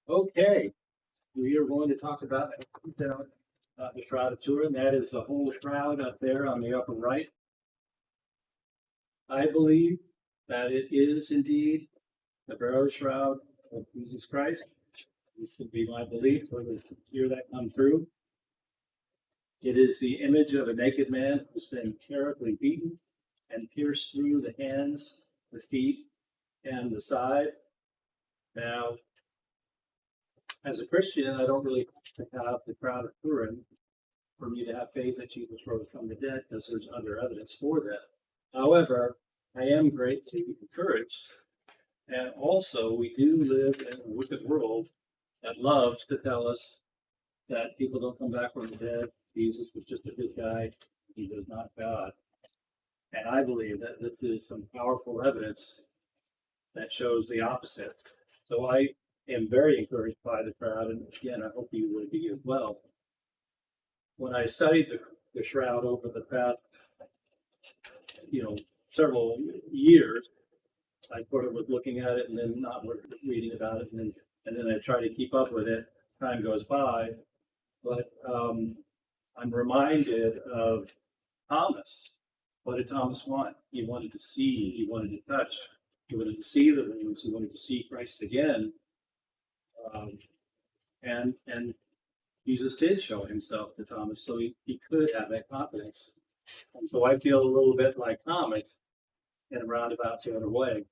Okay, we are going to talk about the Shroud of Turin. That is the whole shroud up there on the upper right. I believe that it is indeed the burial shroud of Jesus Christ. This would be my belief. So let's hear that come through. It is the image of a naked man who's been terribly beaten and pierced through the hands, the feet, and the side. Now, as a Christian, I don't really have the Shroud of Turin for me to have faith that Jesus rose from the dead, because there's other evidence for that. However, I am greatly encouraged. And also, we do live in a wicked world that loves to tell us that people don't come back from the dead. Jesus was just a good guy. He was not God. And I believe that this is some powerful evidence that shows the opposite. So I am very encouraged by the Shroud, and again, I hope you will be as well. When I studied the Shroud over the past, several years, I sort of was looking at it and then not reading about it, and then I try to keep up with it. Time goes by, but I'm reminded of Thomas. What did Thomas want? He wanted to see. He wanted to touch. He wanted to see the wounds. He wanted to see Christ again. And Jesus did show himself to Thomas, so he could have that confidence. And so I feel a little bit like Thomas in a roundabout sort of way,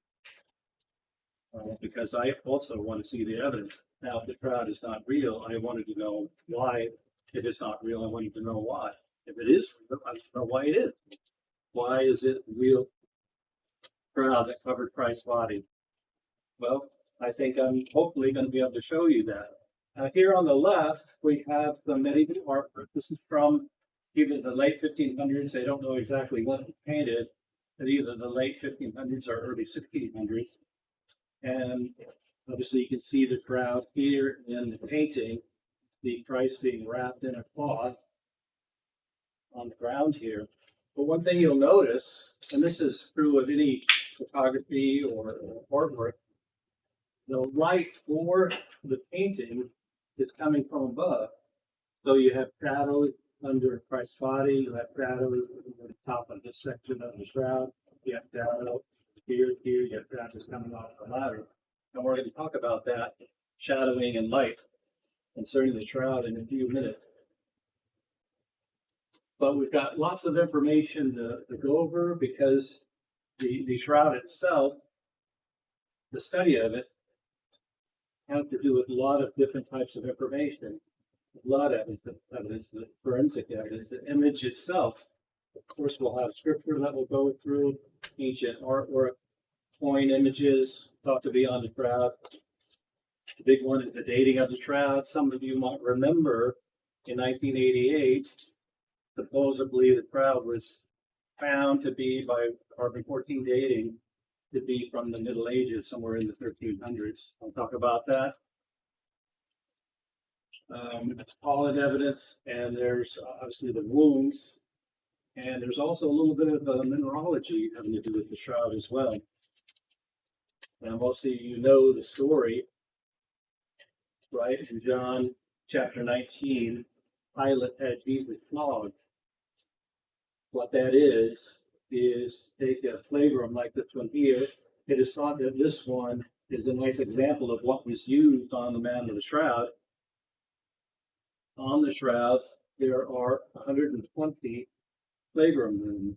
because I also want to see the evidence. Now, if the Shroud is not real, I wanted to know why. If it's not real, I wanted to know why. If it is real, I want to know why it is. Why is it a real Shroud that covered Christ's body? Well, I think I'm hopefully going to be able to show you that. Here on the left, we have the medieval artwork. This is from either the late 1500s. I don't know exactly when it was painted, but either the late 1500s or early 1600s. And obviously, you can see the Shroud here in the painting, the Christ being wrapped in a cloth on the ground here. But one thing you'll notice, and this is true of any photography or artwork, the light for the painting is coming from above. So you have shadows under Christ's body, you have shadows at the top of this section of the Shroud, you have shadows here, you have shadows coming off the ladder. And we're going to talk about that, shadowing and light, concerning the Shroud in a few minutes. But we've got lots of information to go over, because the Shroud itself, the study of it, has to do with a lot of different types of information, a lot of evidence, the forensic evidence, the image itself. Of course, we'll have scripture that will go through, ancient artwork, coin images thought to be on the Shroud. The big one is the dating of the Shroud. Some of you might remember in 1988, supposedly the Shroud was found to be, by carbon-14 dating, to be from the Middle Ages, somewhere in the 1300s. I'll talk about that. It's pollen evidence, and there's obviously the wounds, and there's also a little bit of mineralogy having to do with the Shroud as well. Now, most of you know the story, right? In John chapter 19, Pilate had Jesus flogged. What that is take a flagrum like this one here. It is thought that this one is a nice example of what was used on the man of the Shroud. On the Shroud, there are 120 flagrum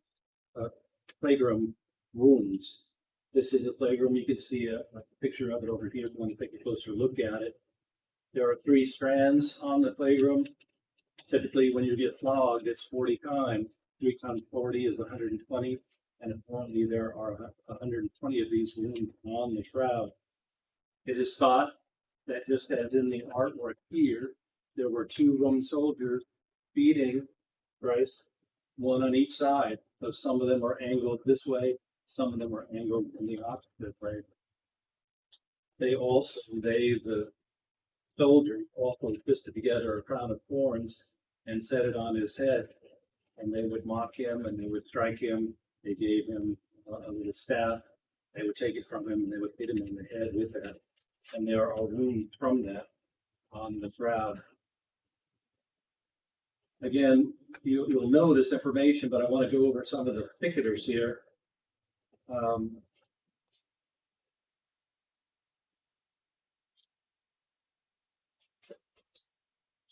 wounds. This is a flagrum. You can see a picture of it over here if you want to take a closer look at it. There are 3 strands on the flagrum. Typically, when you get flogged, it's 40 times. 3 times 40 is 120, and apparently there are 120 of these wounds on the Shroud. It is thought that, just as in the artwork here, there were 2 Roman soldiers beating Christ, one on each side. So some of them were angled this way, some of them were angled in the opposite way. The soldiers also twisted together a crown of thorns and set it on his head. And they would mock him, and they would strike him. They gave him a little staff. They would take it from him, and they would hit him in the head with that. and there are wounds from that on the shroud. Again, you'll know this information, but I want to go over some of the particulars here.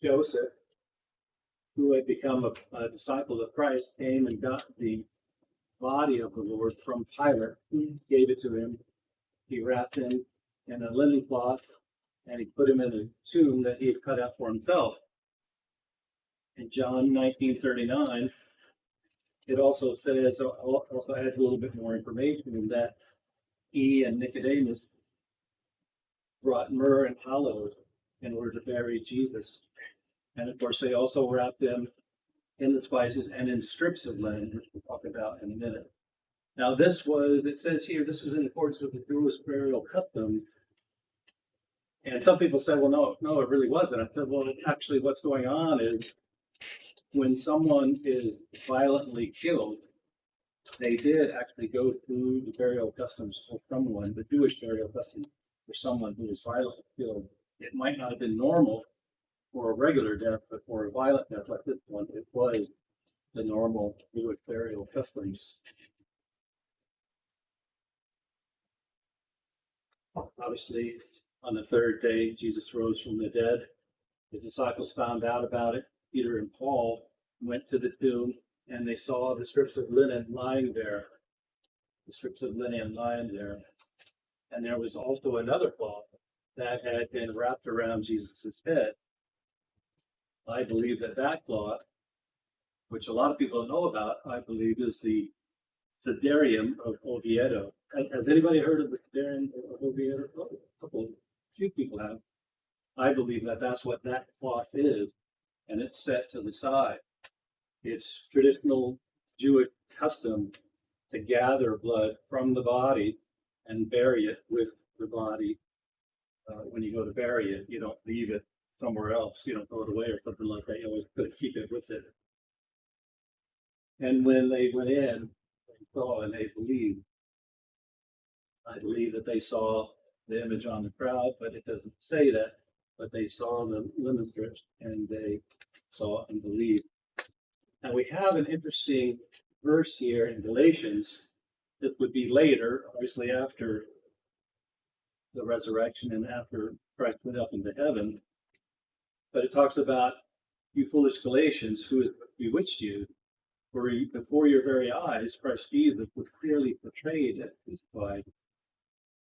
Joseph, who had become a disciple of Christ, came and got the body of the Lord from Pilate. He gave it to him. He wrapped him in a linen cloth, and he put him in a tomb that he had cut out for himself. In John 19:39, it also says, also adds a little bit more information in that he and Nicodemus brought myrrh and aloes in order to bury Jesus. And of course, they also wrapped them in the spices and in strips of linen, which we'll talk about in a minute. Now, it says here, this was in accordance with the Jewish burial custom. And some people say, well, no, it really wasn't. I said, well, actually, what's going on is when someone is violently killed, they did actually go through the burial customs for someone, the Jewish burial customs for someone who was violently killed. It might not have been normal for a regular death, but for a violent death like this one, it was the normal Jewish burial customs. Obviously, on the third day, Jesus rose from the dead. The disciples found out about it. Peter and Paul went to the tomb, and they saw the strips of linen lying there. And there was also another cloth that had been wrapped around Jesus' head. I believe that cloth, which a lot of people don't know about, I believe is the Siderium of Oviedo. Has anybody heard of the Siderium of Oviedo? A few people have. I believe that that's what that cloth is, and it's set to the side. It's traditional Jewish custom to gather blood from the body and bury it with the body. When you go to bury it, you don't leave it somewhere else. You don't throw it away or something like that. You always got to keep it with it. And when they went in, they saw and they believed. I believe that they saw the image on the crowd, but it doesn't say that. But they saw the linen strips and they saw and believed. Now we have an interesting verse here in Galatians that would be later, obviously after the resurrection and after Christ went up into heaven. But it talks about, you foolish Galatians, who has bewitched you? For before your very eyes, Christ Jesus was clearly portrayed as crucified.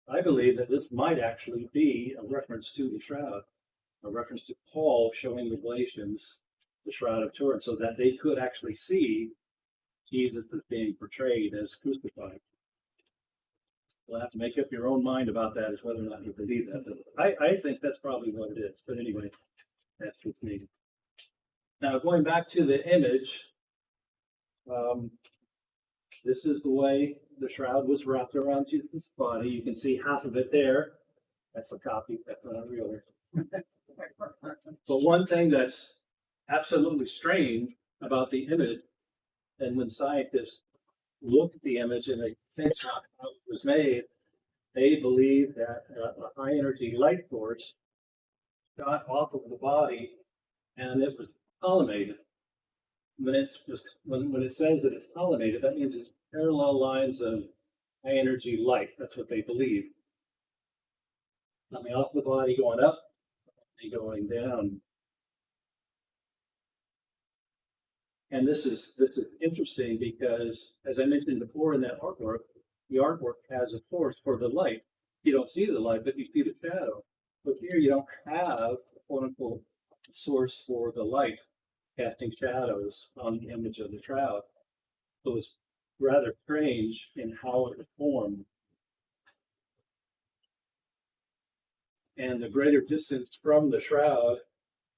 I believe that this might actually be a reference to the shroud, a reference to Paul showing the Galatians the Shroud of Turin, so that they could actually see Jesus as being portrayed as crucified. You'll have to make up your own mind about that, as whether or not you believe that. But I think that's probably what it is. But anyway, that's with me. Now, going back to the image, this is the way the shroud was wrapped around Jesus' body. You can see half of it there. That's a copy. That's not real. But one thing that's absolutely strange about the image, and when scientists look at the image and they think how it was made, they believe that a high energy light force shot off of the body and it was collimated. When it says that it's collimated, that means it's parallel lines of high energy light. That's what they believe. Coming off the body, going up, and going down. And this is interesting because, as I mentioned before in that artwork, the artwork has a source for the light. You don't see the light, but you see the shadow. But here you don't have a quote-unquote source for the light casting shadows on the image of the shroud. So it's rather strange in how it was formed. And the greater distance from the shroud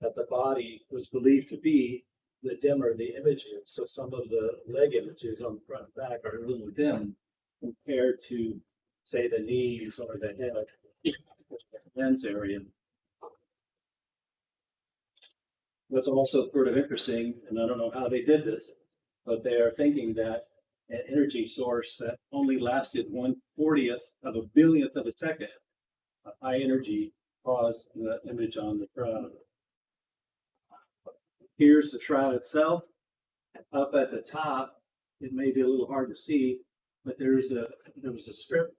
that the body was believed to be, the dimmer the image is. So some of the leg images on the front and back are a little dim compared to, say, the knees or the head, the hands area. What's also sort of interesting, and I don't know how they did this, but they are thinking that an energy source that only lasted 1/40th of a billionth of a second high energy caused the image on the shroud. Here's the shroud itself. Up at the top, it may be a little hard to see, but there was a strip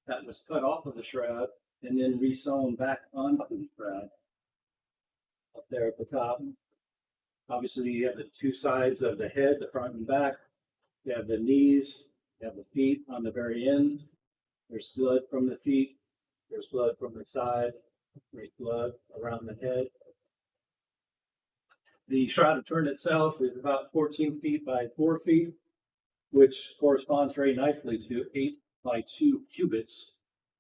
that was cut off of the shroud and then resewn back onto the shroud. Up there at the top, obviously you have the two sides of the head, the front and back. You have the knees, you have the feet on the very end. There's blood from the feet. There's blood from the side. There's blood around the head. The Shroud of Turin itself is about 14 feet by 4 feet, which corresponds very nicely to 8 by 2 cubits.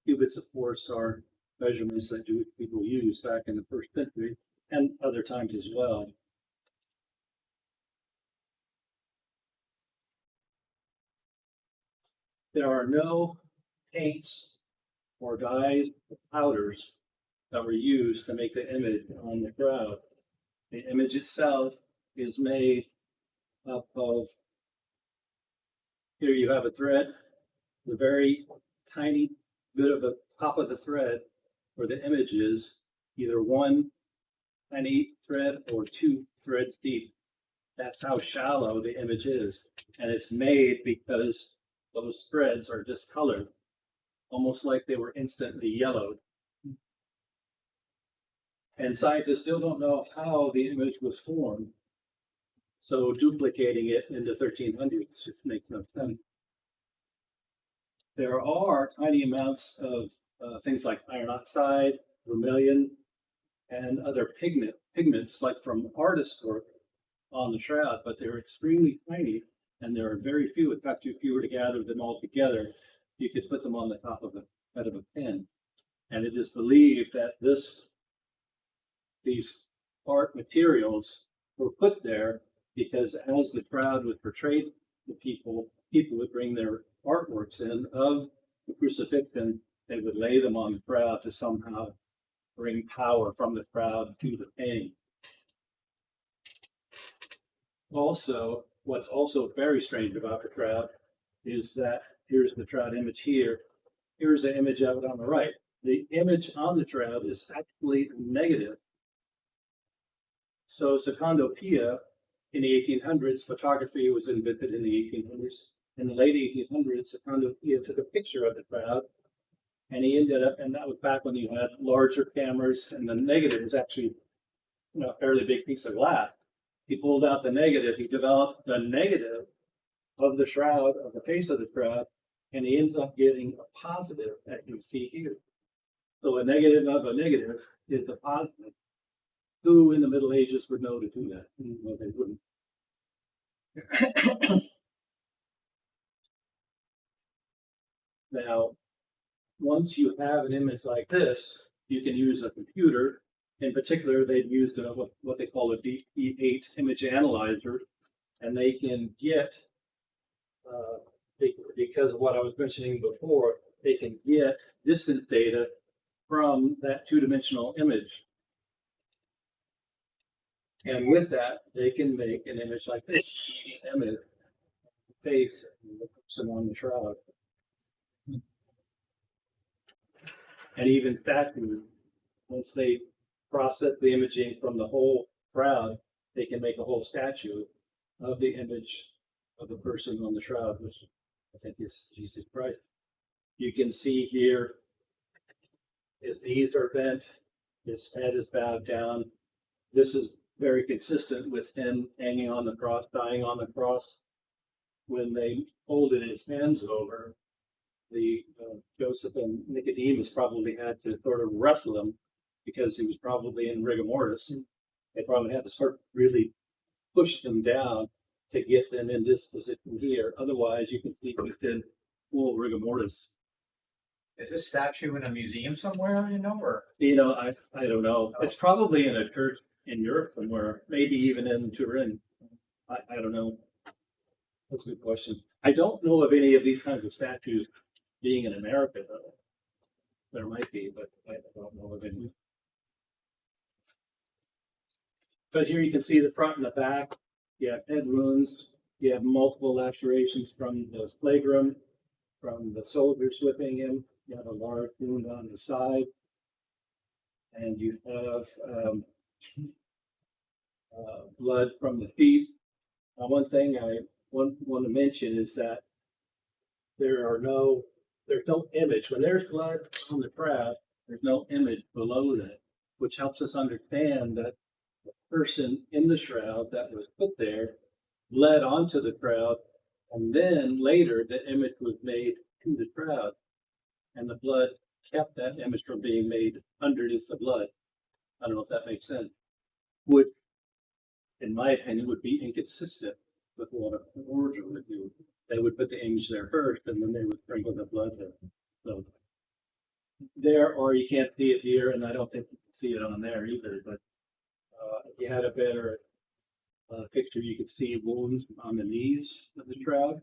Cubits, of course, are measurements that Jewish people used back in the first century and other times as well. There are no paints or dyes or powders that were used to make the image on the shroud. The image itself is made up of, here you have a thread, the very tiny bit of the top of the thread where the image is, either one tiny thread or 2 threads deep. That's how shallow the image is. And it's made because those threads are discolored, almost like they were instantly yellowed. And scientists still don't know how the image was formed. So duplicating it in the 1300s just makes no sense. There are tiny amounts of things like iron oxide, vermilion, and other pigments like from artist work on the shroud, but they're extremely tiny, and there are very few. In fact, if you were to gather them all together, you could put them on the top of the head of a pen. And it is believed that these art materials were put there because as the shroud would portray the people would bring their artworks in of the crucifixion. They would lay them on the shroud to somehow bring power from the shroud to the painting. Also, what's also very strange about the shroud is that here's the shroud image here. Here's the image of it on the right. The image on the shroud is actually negative. So secondopia in the 1800s, photography was invented in the 1800s. In the late 1800s, secondopia took a picture of the shroud, and he ended up, and that was back when you had larger cameras, and the negative was actually a fairly big piece of glass. He pulled out the negative, he developed the negative of the shroud, of the face of the shroud, and he ends up getting a positive that you see here. So a negative of a negative is the positive. Who in the Middle Ages would know to do that? Well, they wouldn't. Now, once you have an image like this, you can use a computer. In particular, they've used what they call a DP8 image analyzer, and they can get, because of what I was mentioning before, they can get distance data from that two-dimensional image. And with that, they can make an image like this, image, face, and the person on the shroud. And even statues, once they process the imaging from the whole shroud, they can make a whole statue of the image of the person on the shroud, which I think is Jesus Christ. You can see here his knees are bent, his head is bowed down. This is very consistent with him hanging on the cross, dying on the cross. When they folded his hands over, the Joseph and Nicodemus probably had to sort of wrestle him because he was probably in rigor mortis. They probably had to sort of really push them down to get them in this position here. Otherwise, you can see he's in full rigor mortis. Is this statue in a museum somewhere, or? I don't know. It's probably in a church in Europe somewhere, maybe even in Turin. I don't know. That's a good question. I don't know of any of these kinds of statues being in America, though. There might be, but I don't know of any. But here you can see the front and the back. You have head wounds. You have multiple lacerations from the flagrum, from the soldiers whipping him. You have a large wound on the side, and you have blood from the feet. One thing I want to mention is that there's no image. When there's blood on the crowd, there's no image below that, which helps us understand that the person in the shroud that was put there bled onto the crowd, and then later the image was made to the crowd, and the blood kept that image from being made underneath the blood. I don't know if that makes sense. Would, in my opinion, would be inconsistent with what a forger would do. They would put the image there first, and then they would sprinkle the blood there. So there, or you can't see it here, and I don't think you can see it on there either. But if you had a better picture, you could see wounds on the knees of the shroud.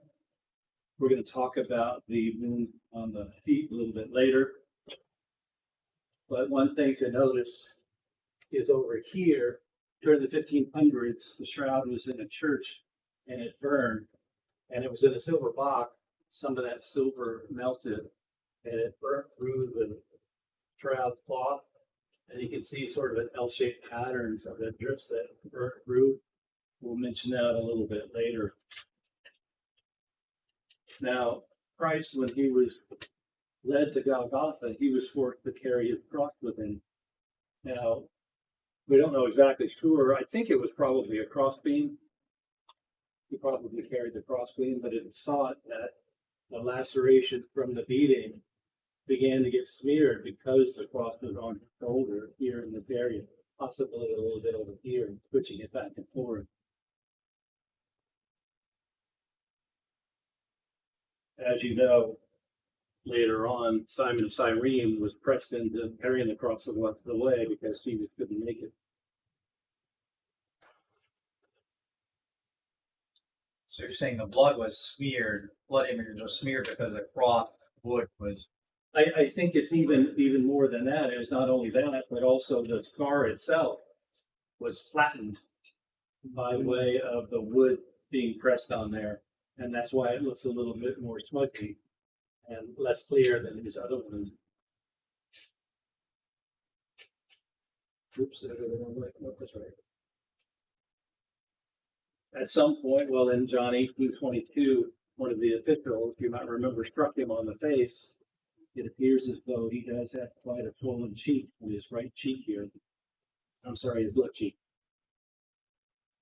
We're going to talk about the wound on the feet a little bit later. But one thing to notice is over here, during the 1500s, the shroud was in a church and it burned, and it was in a silver box. Some of that silver melted and it burnt through the shroud cloth, and you can see sort of an L-shaped patterns of the drips that burnt through. We'll mention that a little bit later. Now, Christ, when he was led to Golgotha, he was forced to carry his cross with him. Now, we don't know exactly sure. I think it was probably a crossbeam. He probably carried the crossbeam, but it is thought that the laceration from the beating began to get smeared because the cross was on his shoulder here in this area, possibly a little bit over here, and switching it back and forth. As you know, later on, Simon of Cyrene was pressed into carrying the cross the way because Jesus couldn't make it. So you're saying the blood was smeared, blood images were smeared because the cross wood was. I think it's even more than that. It was not only that, but also the scar itself was flattened by way of the wood being pressed on there. And that's why it looks a little bit more smudgy and less clear than these other ones. Oops, that's right. At some point, well, in John 18:22, one of the officials, you might remember, struck him on the face. It appears as though he does have quite a swollen cheek on his right cheek here. I'm sorry, his left cheek.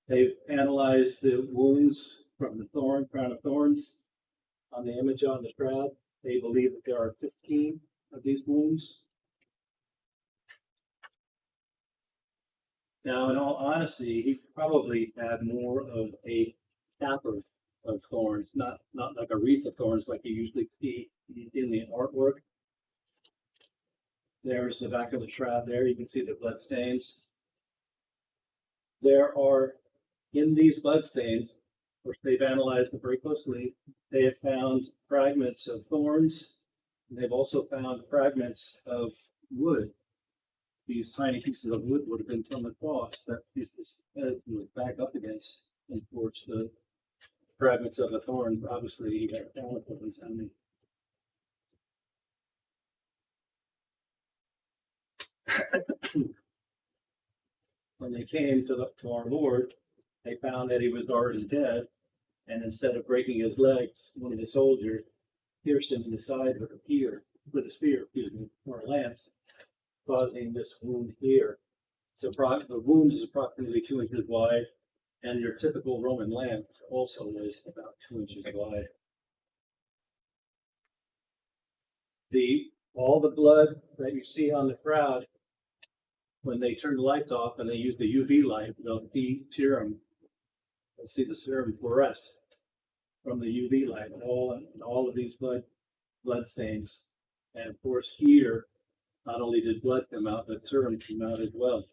They've analyzed the wounds from the crown of thorns on the image on the shroud. They believe that there are 15 of these wounds. Now, in all honesty, he probably had more of a cap of thorns, not like a wreath of thorns like you usually see in the artwork. There's the back of the shroud there. You can see the blood stains. There are, in these blood stains, which they've analyzed very closely, they have found fragments of thorns. And they've also found fragments of wood. These tiny pieces of wood would have been from the cross that Jesus was back up against, and of course the fragments of the thorn. Obviously, he got found with them sounding. When they came to our Lord, they found that he was already dead, and instead of breaking his legs, one of the soldiers pierced him in the side with a spear, or a lance, causing this wound here. So the wound is approximately 2 inches wide, and your typical Roman lance also is about 2 inches wide. All the blood that you see on the crowd, when they turn the lights off and they use the UV light, they'll see serum. They'll see the serum fluoresce from the UV light, and all of these blood stains. And of course, here, not only did blood come out, but serum came out as well.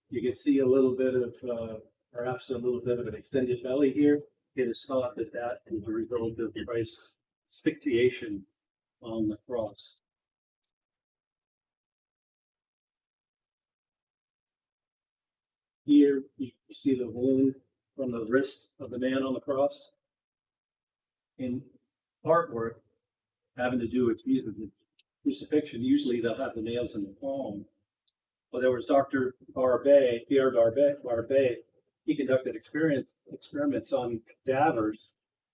You can see a little bit of, perhaps a little bit of an extended belly here. It is thought that that is a result of Christ's asphyxiation on the cross. Here, you see the wound from the wrist of the man on the cross. In artwork, having to do with Jesus' crucifixion. Usually they'll have the nails in the palm. Well, there was Dr. Pierre Barbet. He conducted experiments on cadavers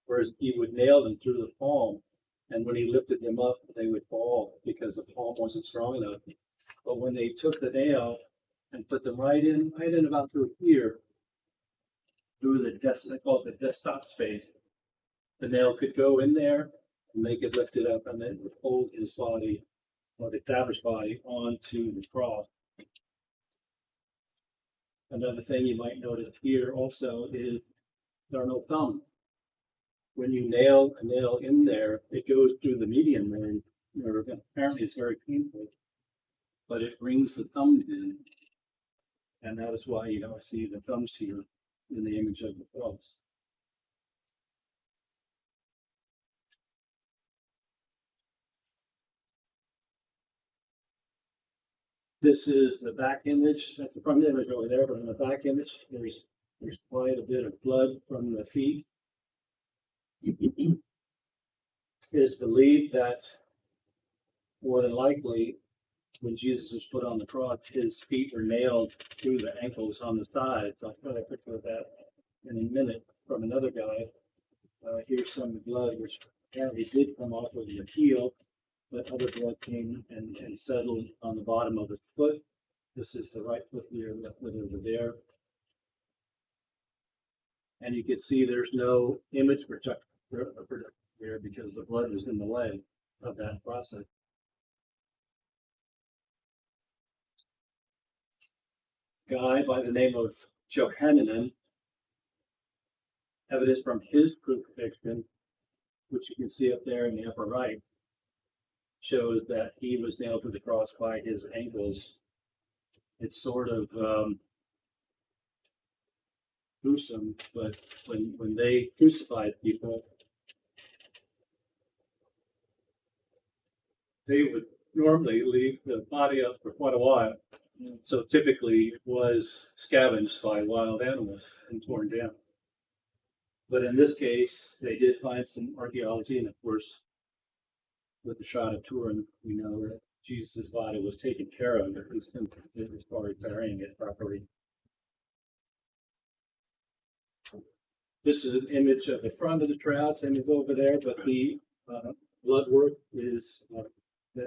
where he would nail them through the palm. And when he lifted them up, they would fall because the palm wasn't strong enough. But when they took the nail and put them right in about through here, through they call it the desktop space, the nail could go in there and they could lift it up and then it would hold his body, or the cadaver's body, onto the cross. Another thing you might notice here also is there are no thumbs. When you nail a nail in there, it goes through the median nerve. Apparently it's very painful, but it brings the thumbs in. And that is why you don't see the thumbs here in the image of the cross. This is the back image. That's the front image over there, but in the back image, there's quite a bit of blood from the feet. It is believed that more than likely, when Jesus was put on the cross, his feet were nailed through the ankles on the side. So I'll show a picture of that in a minute from another guy. Here's some blood, which apparently did come off of the heel, but other blood came and settled on the bottom of his foot. This is the right foot here, left foot over there. And you can see there's no image protector there because the blood was in the way of that process. Guy by the name of Johannan, evidence from his crucifixion, which you can see up there in the upper right, shows that he was nailed to the cross by his ankles. It's sort of gruesome, but when they crucified people, they would normally leave the body up for quite a while. So typically it was scavenged by wild animals and torn down. But in this case, they did find some archaeology, and of course, with the Shroud of Turin, we know that Jesus' body was taken care of, at least as far as burying it properly. This is an image of the front of the shroud, same as over there, but the blood work is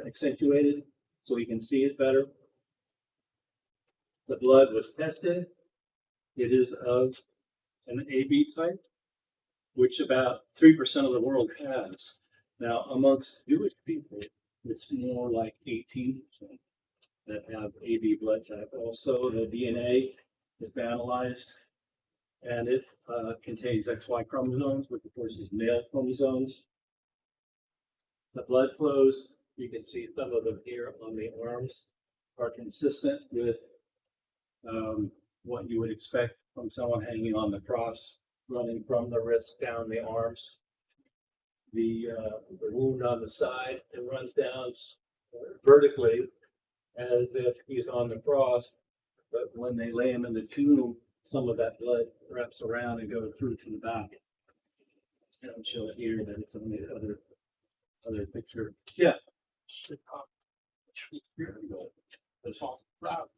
accentuated so we can see it better. The blood was tested. It is of an AB type, which about 3% of the world has. Now, amongst Jewish people, it's more like 18% that have AB blood type. Also, the DNA is analyzed, and it contains XY chromosomes, which of course is male chromosomes. The blood flows, you can see some of them here on the arms, are consistent with what you would expect from someone hanging on the cross, running from the wrist down the arms. The wound on the side, it runs down vertically as if he's on the cross, but when they lay him in the tomb, some of that blood wraps around and goes through to the back. And I'll show it here, that it's on the other picture. Yeah. It's all proud.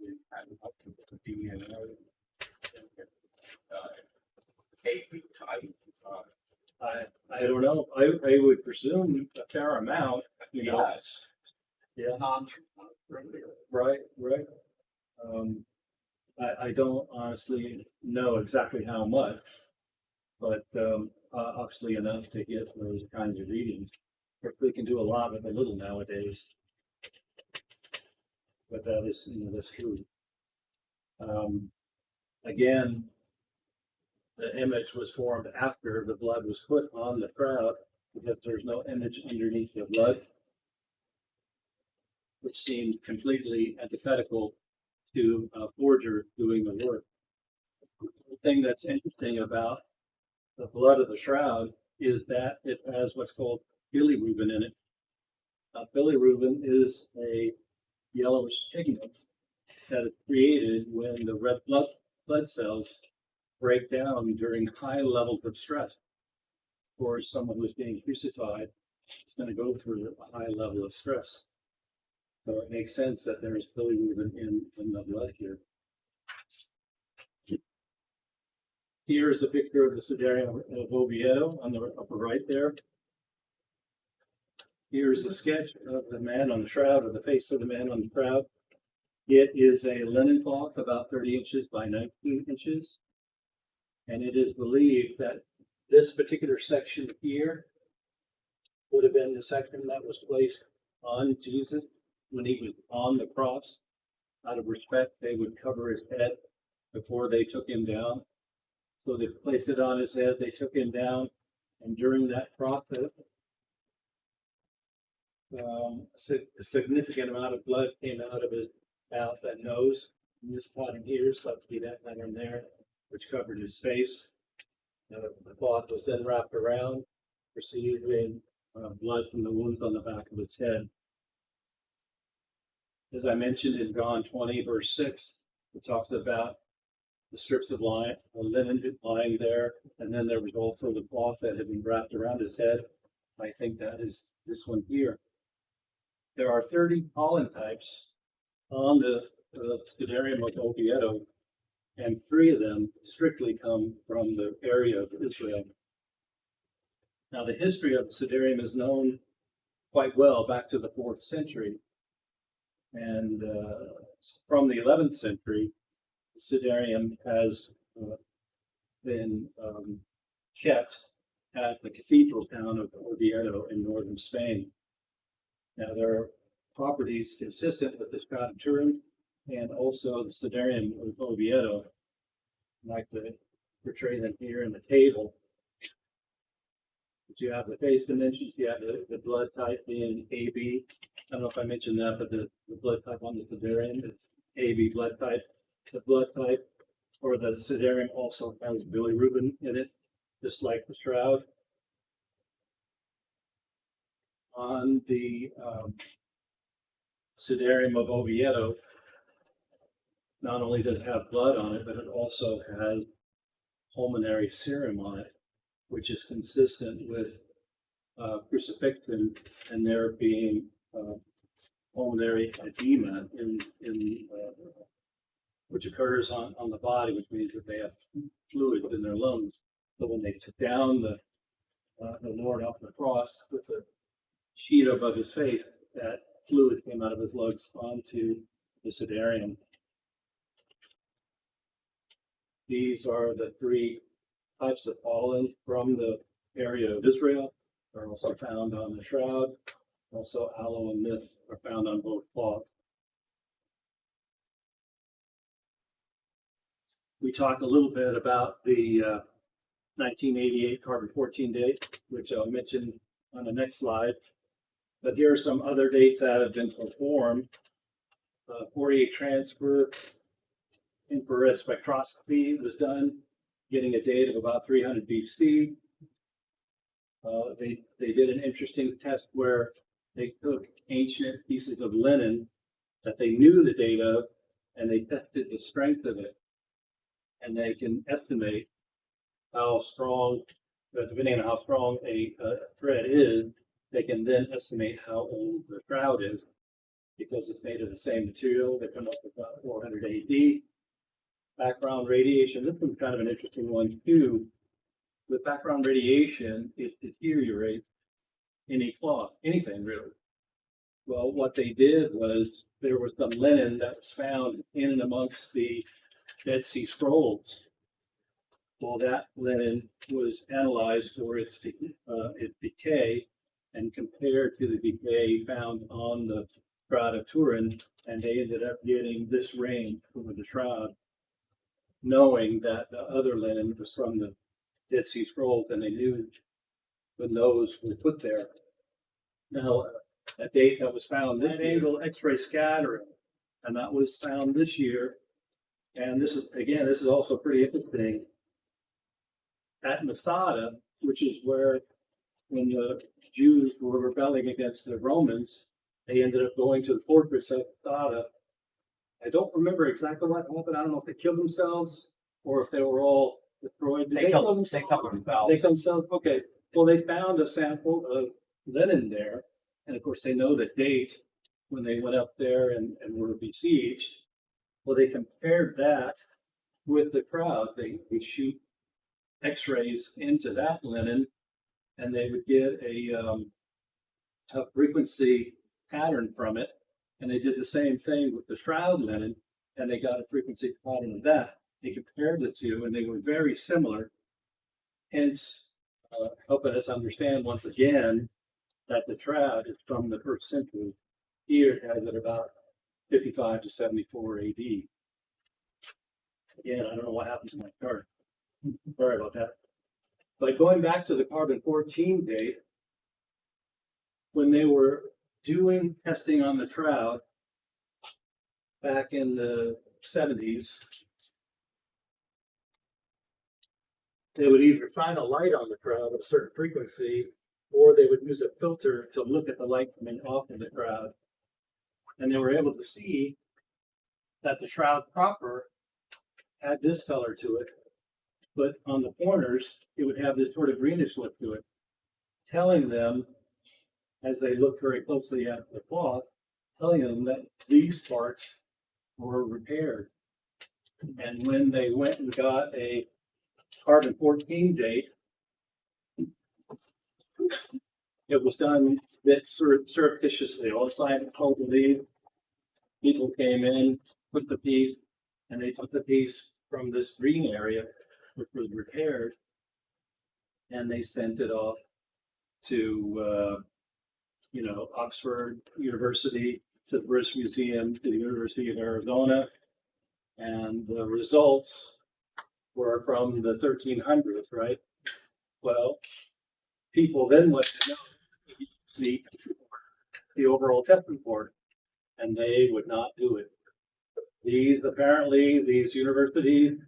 I don't know. I would presume a fair amount, you know. Yes. Yeah. Non. Right. I don't honestly know exactly how much, but obviously enough to get those kinds of readings. We can do a lot with a little nowadays, but that is, that's true. Again, the image was formed after the blood was put on the shroud because there's no image underneath the blood, which seemed completely antithetical to a forger doing the work. The thing that's interesting about the blood of the shroud is that it has what's called bilirubin in it. Bilirubin is a yellowish pigment that is created when the red blood cells break down during high levels of stress for someone who's being crucified. it's going to go through a high level of stress. So it makes sense that there is bilirubin in the blood here. Here is a picture of the Sudarium of Oviedo on the upper right there. Here's a sketch of the man on the shroud, or the face of the man on the shroud. It is a linen cloth about 30 inches by 19 inches. And it is believed that this particular section here would have been the section that was placed on Jesus when he was on the cross. Out of respect, they would cover his head before they took him down. So they placed it on his head, they took him down, and during that process, a significant amount of blood came out of his mouth and nose. And this part in here is left to be that letter in there, which covered his face. The cloth was then wrapped around, receiving blood from the wounds on the back of his head. As I mentioned in John 20, verse 6, it talks about the strips of linen lying there, and then there was also the cloth that had been wrapped around his head. I think that is this one here. There are 30 pollen types on the Sudarium of Oviedo, and 3 of them strictly come from the area of Israel. Now, the history of the Sudarium is known quite well back to the 4th century. And from the 11th century, the Sudarium has been kept at the cathedral town of Oviedo in northern Spain. Now, there are properties consistent with the Shroud of Turin and also the Sudarium of Oviedo. I'd like to portray them here in the table. But you have the face dimensions, you have the blood type being AB. I don't know if I mentioned that, but the blood type on the Sudarium is AB blood type. The blood type for the Sudarium also has bilirubin in it, just like the Shroud. On the Sudarium of Oviedo, not only does it have blood on it, but it also has pulmonary serum on it, which is consistent with crucifixion and there being pulmonary edema which occurs on the body, which means that they have fluid in their lungs. So when they took down the Lord off the cross with a sheet above his face, that fluid came out of his lungs onto the Sudarium. These are the 3 types of pollen from the area of Israel. They're also found on the Shroud. Also, aloe and mist are found on both cloths. We talked a little bit about the 1988 carbon-14 date, which I'll mention on the next slide. But here are some other dates that have been performed. Fourier transfer infrared spectroscopy was done, getting a date of about 300 BC. They did an interesting test where they took ancient pieces of linen that they knew the date of, and they tested the strength of it. And they can estimate how strong, depending on how strong a thread is, they can then estimate how old the shroud is, because it's made of the same material. They come up with about 400 AD. Background radiation, this one's kind of an interesting one too. With background radiation, it deteriorates any cloth, anything really. Well, what they did was there was some linen that was found in and amongst the Dead Sea Scrolls. Well, that linen was analyzed for its decay and compared to the decay found on the Shroud of Turin, and they ended up getting this range for the Shroud, knowing that the other linen was from the Dead Sea Scrolls, and they knew when those were put there. Now, a date that was found, that angle X-ray scattering, and that was found this year. And this is also pretty interesting. At Masada, which is where when the Jews were rebelling against the Romans, they ended up going to the fortress of Masada. I don't remember exactly what happened. I don't know if they killed themselves or if they were all destroyed. Did they kill themselves? They killed themselves. Okay. Well, they found a sample of linen there. And of course, they know the date when they went up there and were besieged. Well, they compared that with the crowd. They shoot X-rays into that linen, and they would get a frequency pattern from it. And they did the same thing with the shroud linen, and they got a frequency pattern of that. They compared the two, and they were very similar. Hence, helping us understand once again that the shroud is from the first century. Here it has it about 55 to 74 AD. Again, I don't know what happened to my chart. Sorry about that. But going back to the carbon-14 date, when they were doing testing on the shroud back in the 70s, they would either shine a light on the shroud at a certain frequency, or they would use a filter to look at the light coming off of the shroud. And they were able to see that the shroud proper had this color to it, but on the corners, it would have this sort of greenish look to it, telling them, as they looked very closely at the cloth, telling them that these parts were repaired. And when they went and got a carbon-14 date, it was done a bit surreptitiously. All the scientists told to leave. People came in, put the piece, and they took the piece from this green area, which was repaired, and they sent it off to, Oxford University, to the British Museum, to the University of Arizona, and the results were from the 1300s, right? Well, people then went to know the overall test report, and they would not do it. These universities,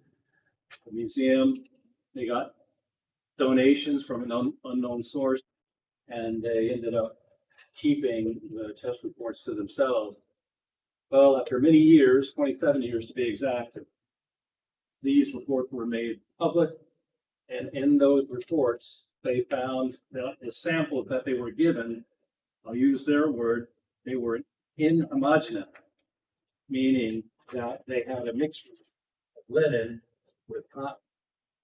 the museum, they got donations from an unknown source, and they ended up keeping the test reports to themselves. Well, after many years, 27 years to be exact, these reports were made public, and in those reports, they found that the samples that they were given, I'll use their word, they were inhomogeneous, meaning that they had a mixture of linen with cotton.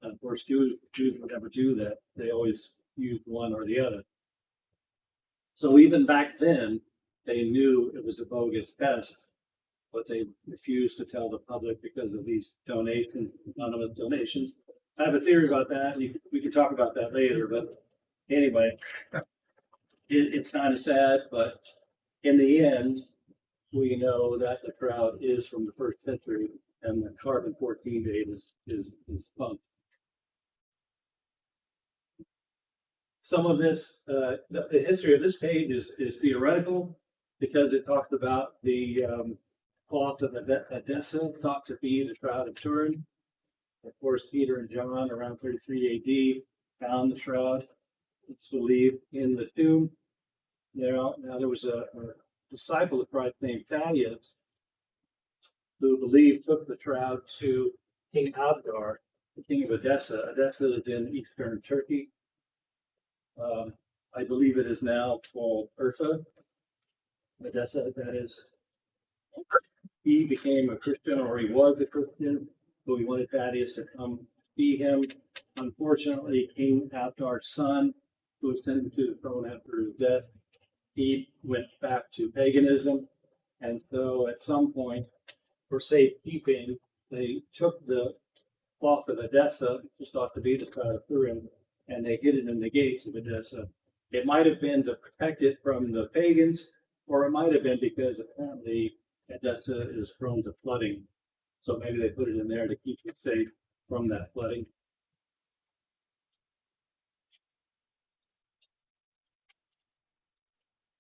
And of course, Jews would never do that. They always used one or the other. So even back then, they knew it was a bogus test, but they refused to tell the public because of these donations, anonymous donations. I have a theory about that. We can talk about that later, but anyway, it's kind of sad, but in the end, we know that the shroud is from the first century, and the carbon-14 date is bunk. Some of this, the history of this page is theoretical because it talks about the cloth of Edessa, thought to be the Shroud of Turin. Of course, Peter and John, around 33 AD, found the shroud. It's believed in the tomb. Now there was a disciple of Christ named Thaddeus who believed took the shroud to King Abgar, the king of Edessa. Edessa is in eastern Turkey. I believe it is now called Urfa. Edessa, that is. He became a Christian, or he was a Christian, so he wanted Thaddeus to come see him. Unfortunately, King Abgar's son, who was sentenced to the throne after his death, he went back to paganism. And so at some point, for safekeeping, they took the cloth of Edessa, which thought to be the Shroud of Turin, and they hid it in the gates of Edessa. It might have been to protect it from the pagans, or it might have been because apparently Edessa is prone to flooding. So maybe they put it in there to keep it safe from that flooding.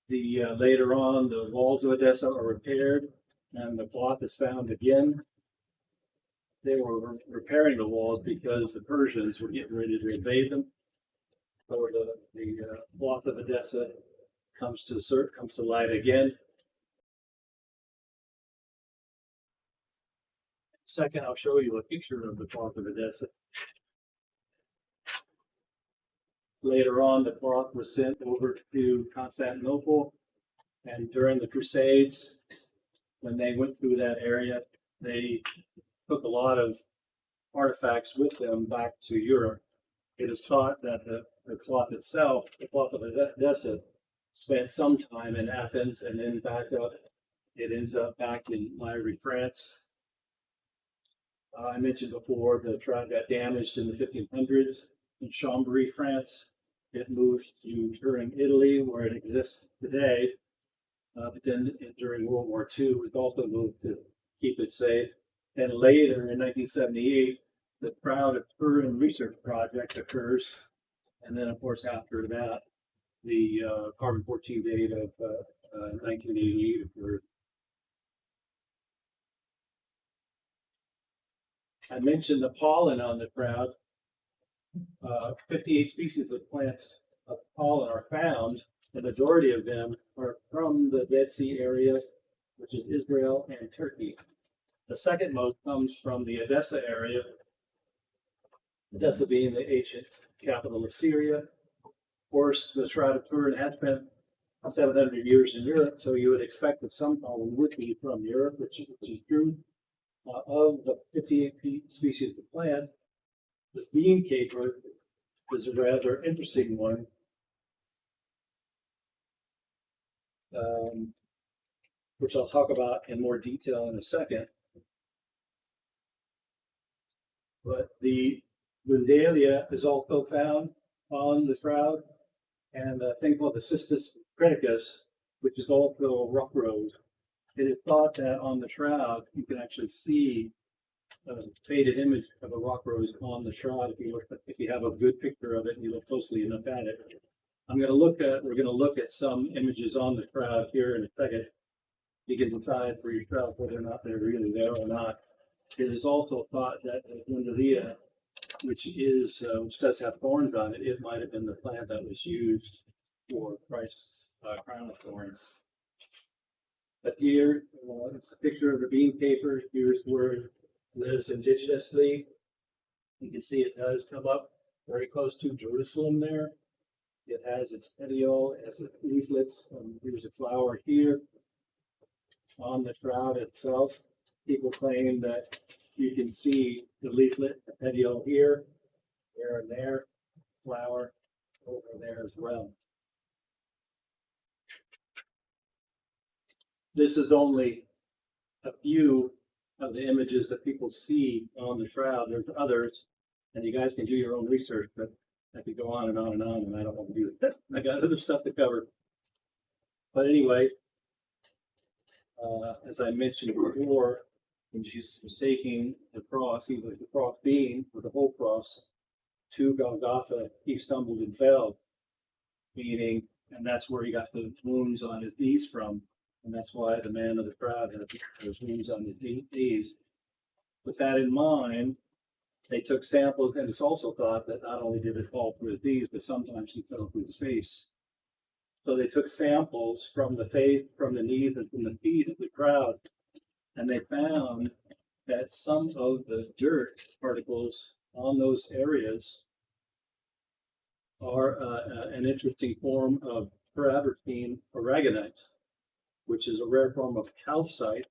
Later on, the walls of Edessa are repaired, and the cloth is found again. They were repairing the walls because the Persians were getting ready to invade them. So the cloth of Edessa comes to light again. Second, I'll show you a picture of the cloth of Edessa. Later on, the cloth was sent over to Constantinople, and during the Crusades, when they went through that area, they took a lot of artifacts with them back to Europe. It is thought that the cloth itself, the cloth of Edessa, spent some time in Athens and then back up. It ends up back in Lyre, France. I mentioned before the shroud got damaged in the 1500s in Chambéry, France. It moved to Turin, Italy, where it exists today. But then during World War II, it was also moved to keep it safe. And later in 1978, the Shroud of Turin research project occurs. And then, of course, after that, the carbon-14 date of 1988 occurred. I mentioned the pollen on the shroud. 58 species of plants of pollen are found. The majority of them are from the Dead Sea area, which is Israel and Turkey. The second most comes from the Edessa area, Edessa being the ancient capital of Syria. Of course, the Shroud of Turin had spent 700 years in Europe, so you would expect that some pollen would be from Europe, which is true. Of the 58 species of plant, the bean caper is a rather interesting one. Which I'll talk about in more detail in a second. But the Bundalia is also found on the shroud, and a thing called the Cistus criticus, which is also a rock rose. It is thought that on the shroud you can actually see a faded image of a rock rose on the shroud if you have a good picture of it and you look closely enough at it. We're going to look at some images on the shroud here in a second. You can decide for yourself whether or not they're really there or not. It is also thought that the Bundalia, which does have thorns on it, it might have been the plant that was used for Christ's crown of thorns. But here, it's a picture of the bean caper. Here's where it lives indigenously. You can see it does come up very close to Jerusalem there. It has its petiole, it has its leaflets. Here's a flower here on the shroud itself. People claim that you can see the leaflet, the petiole here, there and there, flower over there as well. This is only a few of the images that people see on the shroud. There's others, and you guys can do your own research, but I could go on, and I don't want to do that. I got other stuff to cover. But anyway, as I mentioned before, when Jesus was taking the cross, either the cross beam or the whole cross, to Golgotha, he stumbled and fell, meaning, and that's where he got the wounds on his knees from. And that's why the man of the crowd had those wounds on his knees. With that in mind, they took samples, and it's also thought that not only did it fall through his knees, but sometimes he fell through his face. So they took samples from the face, from the knees, and from the feet of the crowd, and they found that some of the dirt particles on those areas are an interesting form of travertine aragonite, which is a rare form of calcite,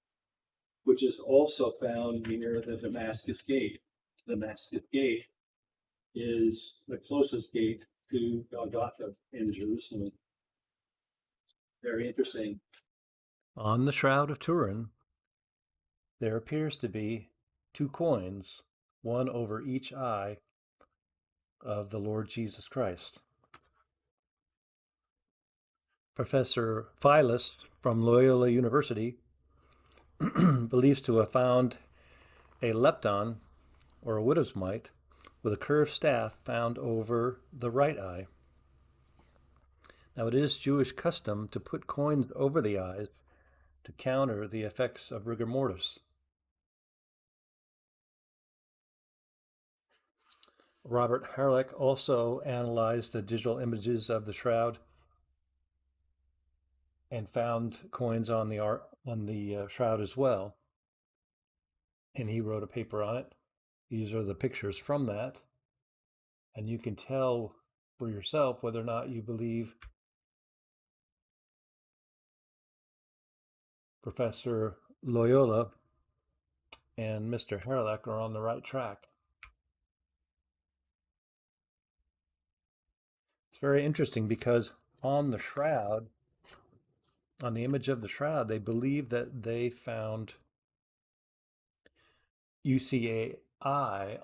which is also found near the Damascus Gate. The Damascus Gate is the closest gate to Golgotha in Jerusalem. Very interesting. On the Shroud of Turin, there appears to be 2 coins, one over each eye of the Lord Jesus Christ. Professor Phyllis from Loyola University believes to have found a lepton, or a widow's mite, with a curved staff found over the right eye. Now, it is Jewish custom to put coins over the eyes to counter the effects of rigor mortis. Robert Harlech also analyzed the digital images of the shroud and found coins on the shroud as well. And he wrote a paper on it. These are the pictures from that. And you can tell for yourself whether or not you believe Professor Loyola and Mr. Herlick are on the right track. It's very interesting because on the shroud, on the image of the shroud, they believe that they found UCAI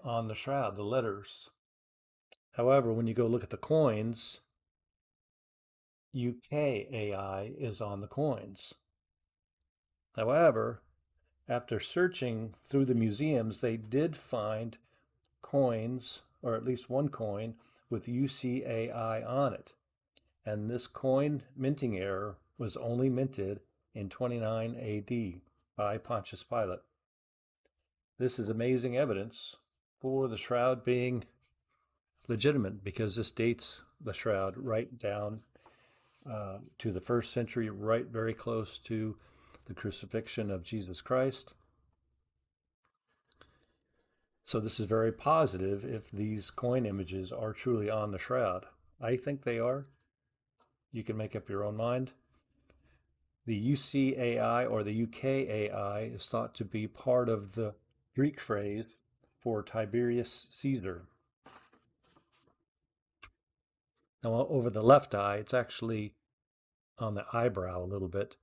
on the shroud, the letters. However, when you go look at the coins, UKAI is on the coins. However, after searching through the museums, they did find coins, or at least one coin, with UCAI on it. And this coin minting error was only minted in 29 AD by Pontius Pilate. This is amazing evidence for the shroud being legitimate, because this dates the shroud right down to the 1st century, right very close to the crucifixion of Jesus Christ. So this is very positive if these coin images are truly on the shroud. I think they are. You can make up your own mind. The UCAI or the UKAI is thought to be part of the Greek phrase for Tiberius Caesar. Now, over the left eye, it's actually on the eyebrow a little bit,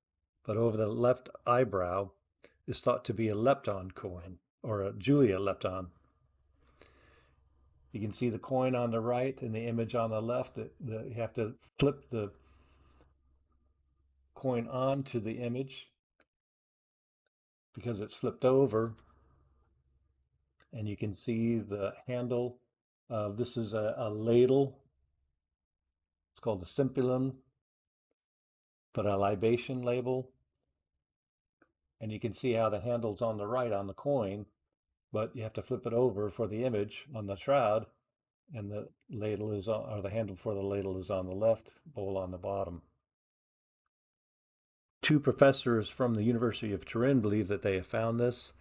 but over the left eyebrow is thought to be a lepton coin, or a Julia lepton. You can see the coin on the right and the image on the left. You have to flip the coin onto the image because it's flipped over, and you can see the handle. This is a ladle. It's called a simpulum, but a libation label. And you can see how the handle's on the right on the coin, but you have to flip it over for the image on the shroud, and the ladle is on, or the handle for the ladle is on the left, bowl on the bottom. 2 professors from the University of Turin believe that they have found this,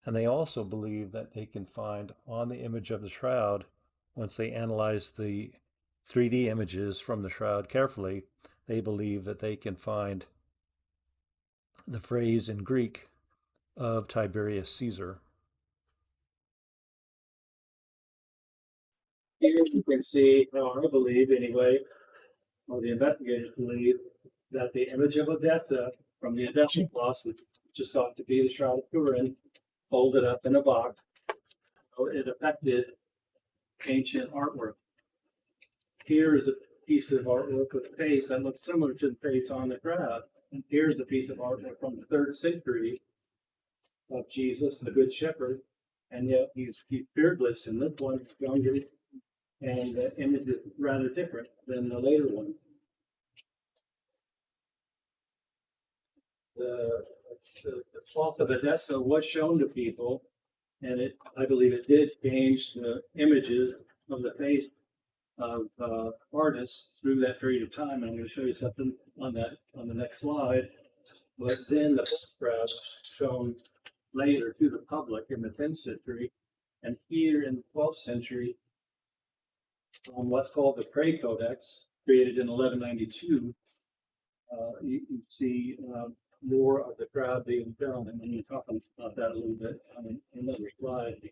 and they also believe that they can find on the image of the shroud, once they analyze the 3D images from the shroud carefully, they believe that they can find the phrase in Greek of Tiberius Caesar. Here you can see how I believe, anyway, or the investigators believe, that the image of Odessa from the Odessa cloth, which is thought to be the Shroud of Turin, folded up in a box, it affected ancient artwork. Here is a piece of artwork with a face that looks similar to the face on the shroud. And here's a piece of artwork from the 3rd century of Jesus, the Good Shepherd, and yet he's beardless, and this one's younger, and the image is rather different than the later one. The cloth of Odessa was shown to people, and I believe it did change the images of the face of artists through that period of time. I'm going to show you something on the next slide. But then the photograph shown later to the public in the 10th century, and here in the 12th century, on what's called the Cray Codex, created in 1192, you can see more of the crowd being filmed, and we'll talk about that a little bit on another slide.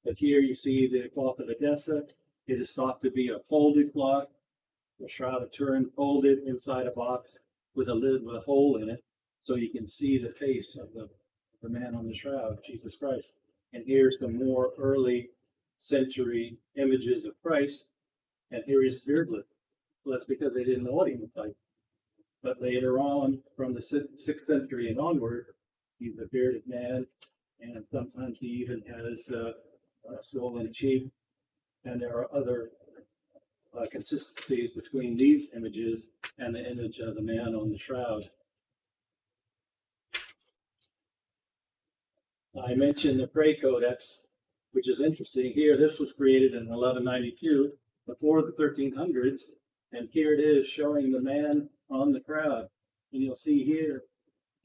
But here you see the cloth of Odessa. It is thought to be a folded cloth, the Shroud of Turin folded inside a box with a lid with a hole in it, so you can see the face of the man on the shroud, Jesus Christ. And here's the more early century images of Christ, and here he's beardless. Well, that's because they didn't know what he looked like. But later on, from the 6th century and onward, he's a bearded man, and sometimes he even has a swollen cheek. And there are other consistencies between these images and the image of the man on the shroud. I mentioned the Cray Codex, which is interesting. Here, this was created in 1192, before the 1300s, and here it is showing the man on the crowd. And you'll see here,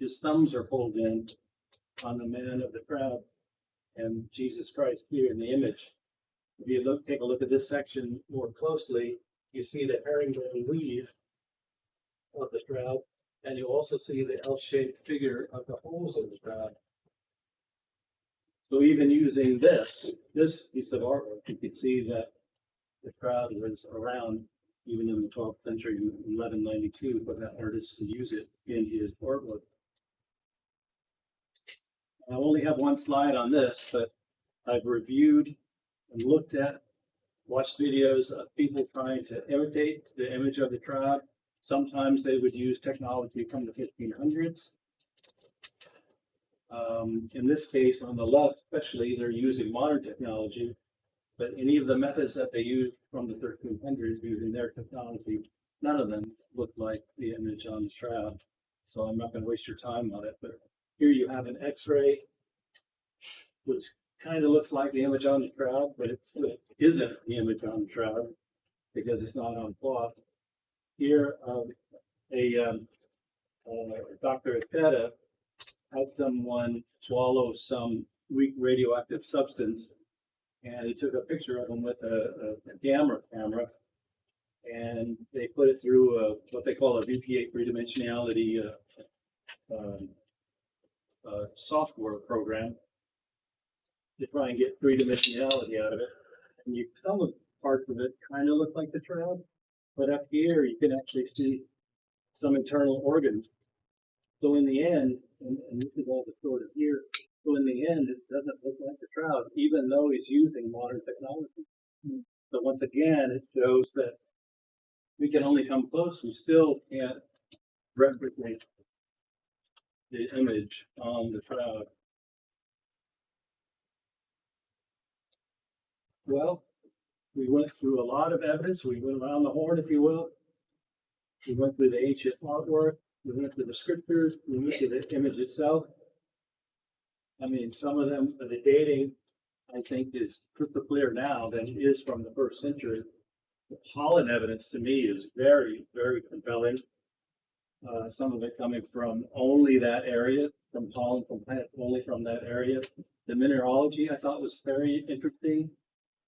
his thumbs are pulled in on the man of the crowd, and Jesus Christ here in the image. If you take a look at this section more closely, you see the herringbone weave of the shroud, and you also see the L-shaped figure of the holes in the shroud. So even using this piece of artwork, you can see that the shroud was around even in the 12th century, 1192, for that artist to use it in his artwork. I only have one slide on this, but I've reviewed and looked at, watched videos of people trying to imitate the image of the shroud. Sometimes they would use technology from the 1500s. In this case, on the left, especially, they're using modern technology, but any of the methods that they used from the 1300s using their technology, none of them look like the image on the shroud. So I'm not going to waste your time on it, but here you have an X-ray, which kind of looks like the image on the shroud, but it isn't the image on the shroud because it's not on cloth. Here, Dr. Ikeda had someone swallow some weak radioactive substance, and he took a picture of him with a gamma camera, and they put it through what they call a VP8 three-dimensionality software program to try and get three-dimensionality out of it. And some of parts of it kind of look like the shroud, but up here you can actually see some internal organs. So in the end, and this is all the sort of here, so in the end, it doesn't look like the shroud, even though he's using modern technology. So once again, it shows that we can only come close. We still can't replicate the image on the shroud. Well, we went through a lot of evidence. We went around the horn, if you will. We went through the ancient artwork. We went through the scriptures. We went through the image itself. I mean, some of them, the dating, I think, is crystal clear now than it is from the first century. The pollen evidence to me is very, very compelling. Some of it coming from only that area, from pollen from plants only from that area. The mineralogy I thought was very interesting.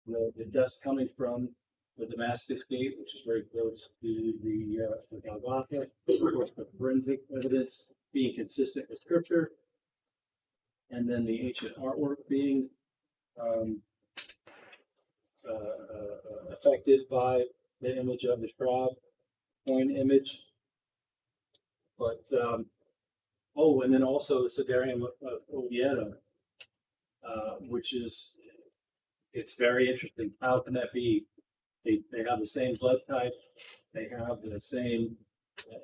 The dust coming from the Damascus Gate, which is very close to the Golgotha. Of course, the forensic evidence being consistent with Scripture, and then the ancient artwork being affected by the image of the shroud, coin image. But and then also the Sidarium of Oviedo, which is, it's very interesting. How can that be? They have the same blood type. They have the same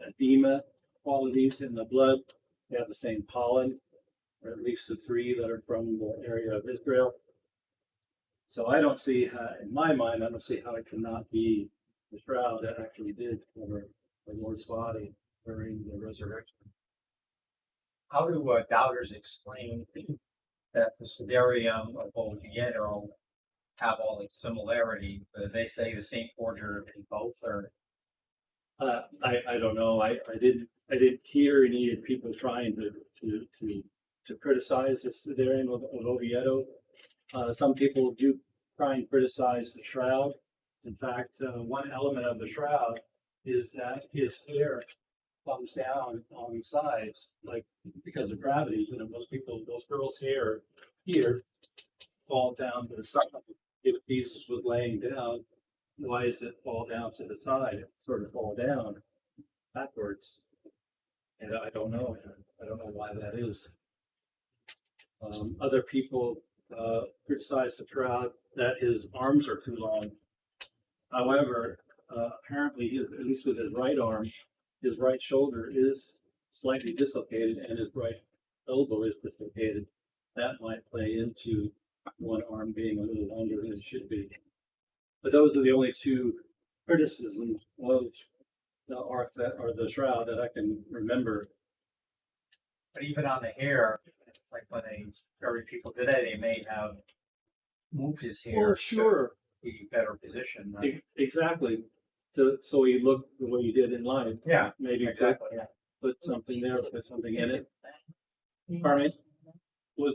edema qualities in the blood. They have the same pollen, or at least the three that are from the area of Israel. So I don't see how, in my mind, I don't see how it cannot be the shroud that actually did cover the Lord's body during the resurrection. How do doubters explain that the Sidarium of Oviedo have all the similarity? They say the same forger in both, or I don't know. I didn't hear any people trying to criticize the Sidarium of Oviedo. Some people do try and criticize the shroud. In fact, one element of the shroud is that his hair comes down on the sides, like because of gravity. You know, those girls' hair here fall down to the side. If Jesus was laying down, why does it fall down to the side? It sort of fall down backwards. And I don't know. I don't know why that is. Other people criticize the shroud that his arms are too long. However, apparently, at least with his right arm, his right shoulder is slightly dislocated and his right elbow is dislocated. That might play into one arm being a little longer than it should be. But those are the only two criticisms of the ark that, or the shroud, that I can remember. but even on the hair, like when they bury people today, they may have moved his hair. Oh, sure. To be better positioned. Right? Exactly. So he looked the way he did in life. Yeah, Maybe exactly. Yeah. put something there, put something in it. Pardon me?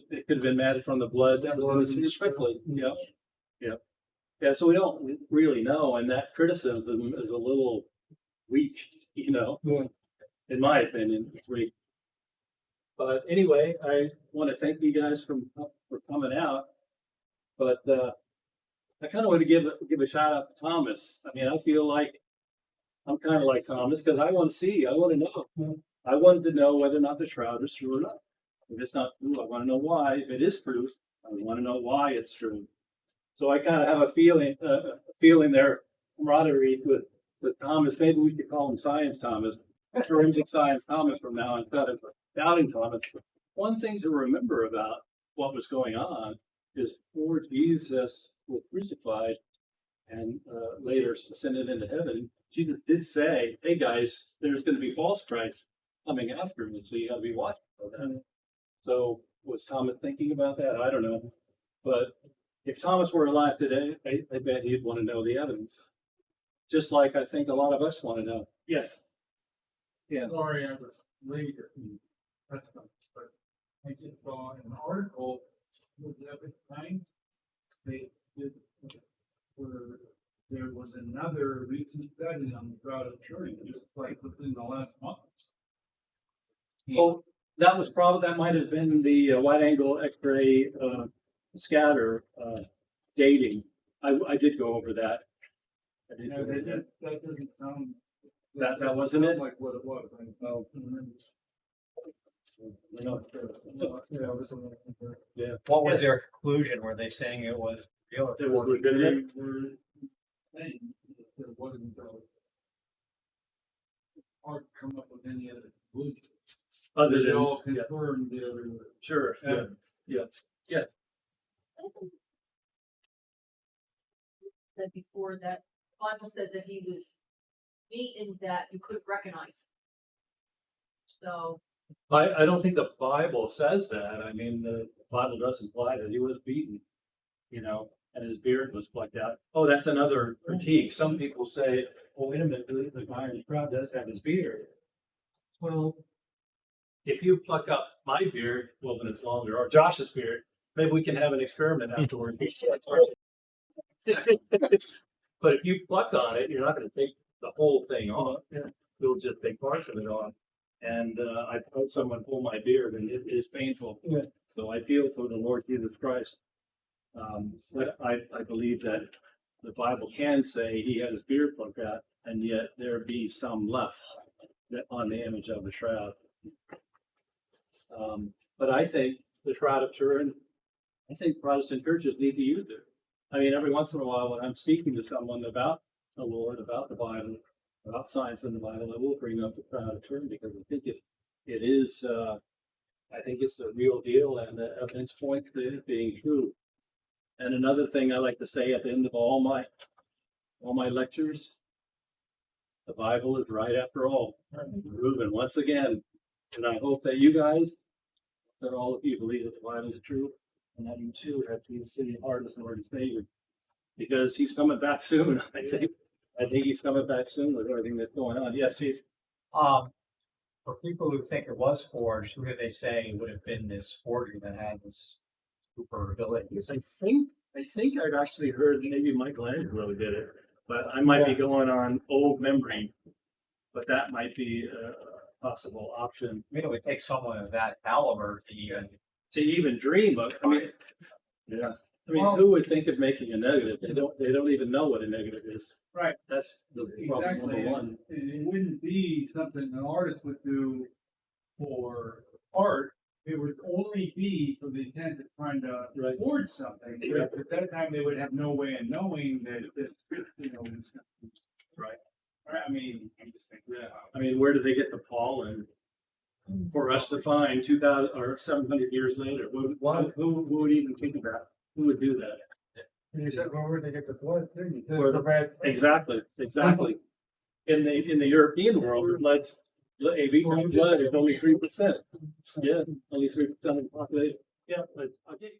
It could have been matted from the blood that was quickly. Yep. Yep. Yeah, so we don't really know, and that criticism is a little weak, in my opinion, it's weak. But anyway, I want to thank you guys for coming out. But I kind of want to give a shout out to Thomas. I mean, I feel like I'm kind of like Thomas because I want to see, I want to know. I wanted to know whether or not the shroud is true or not. If it's not true, I want to know why. If it is true, I want to know why it's true. So I kind of have a feeling there, camaraderie with Thomas. Maybe we could call him Science Thomas, Forensic Science Thomas from now on, instead of Doubting Thomas. One thing to remember about what was going on is before Jesus was crucified and later ascended into heaven, Jesus did say, "Hey guys, there's going to be false Christ coming after me, so you got to be watching for that." So was Thomas thinking about that? I don't know, but if Thomas were alive today, I bet he'd want to know the evidence, just like I think a lot of us want to know. Yes. Yeah. Sorry, I was later. But I just saw an article with every time they did where there was another recent study on the Shroud of Turin, just like within the last month. Oh, that might have been the wide angle X-ray scatter dating. I did go over that. I did go over that. That doesn't sound. That wasn't it? Like what it was. Oh. No. Yeah, it was a little bit. Yeah. What was Yes. their conclusion? Were they saying it was real? It was legitimate. They were saying that there wasn't hard to come up with any other conclusion. Other They than all confirmed the other. sure. Yeah. Said before that Bible says that he was beaten that you couldn't recognize. So I don't think the Bible says that. I mean, the Bible does imply that he was beaten, and his beard was plucked out. Oh, that's another critique. Some people say, "Oh, wait a minute, the guy in the crowd does have his beard." Well, if you pluck up my beard, well, when it's longer, or Josh's beard, maybe we can have an experiment afterward. But if you pluck on it, you're not going to take the whole thing off. You'll just take parts of it off. And I've had someone pull my beard, and it is painful. So I feel for the Lord Jesus Christ. But I believe that the Bible can say he had his beard plucked out, and yet there be some left that on the image of the shroud. But I think the Shroud of Turin, I think Protestant churches need to use it. I mean, every once in a while, when I'm speaking to someone about the Lord, about the Bible, about science in the Bible, I will bring up the Shroud of Turin because I think it is. I think it's the real deal, and the evidence points to it being true. And another thing I like to say at the end of all my lectures, the Bible is right after all. Proven once again, and I hope that you guys, that all of you believe that the Bible is true, and that you too have Jesus in your heart as Lord and Savior, because He's coming back soon. I think He's coming back soon with everything that's going on. Yes, Chief. For people who think it was forged, who do they say would have been this forger that had this super abilities? I think I'd actually heard maybe Michelangelo did it, but I might be going on old memory. But that might be a possible option I mean, it would take someone of that caliber to even dream of. I mean, yeah. I mean, Well- who would think of making a negative? They don't even know what a negative is. Right. That's the problem Exactly. number one. And it wouldn't be something an artist would do for art. It would only be for the intent of trying to Right. forge something. Exactly. At that time, they would have no way of knowing that this, was Right. I mean, I'm just thinking. Yeah. I mean, where did they get the pollen for us to find 2,000 or 700 years later? Who would even think of that? Who would do that? You said, well, where'd they get the blood? Where Exactly. In the European world, AV blood is only 3%. Yeah, only 3% of the population. Yeah, but I'll get you.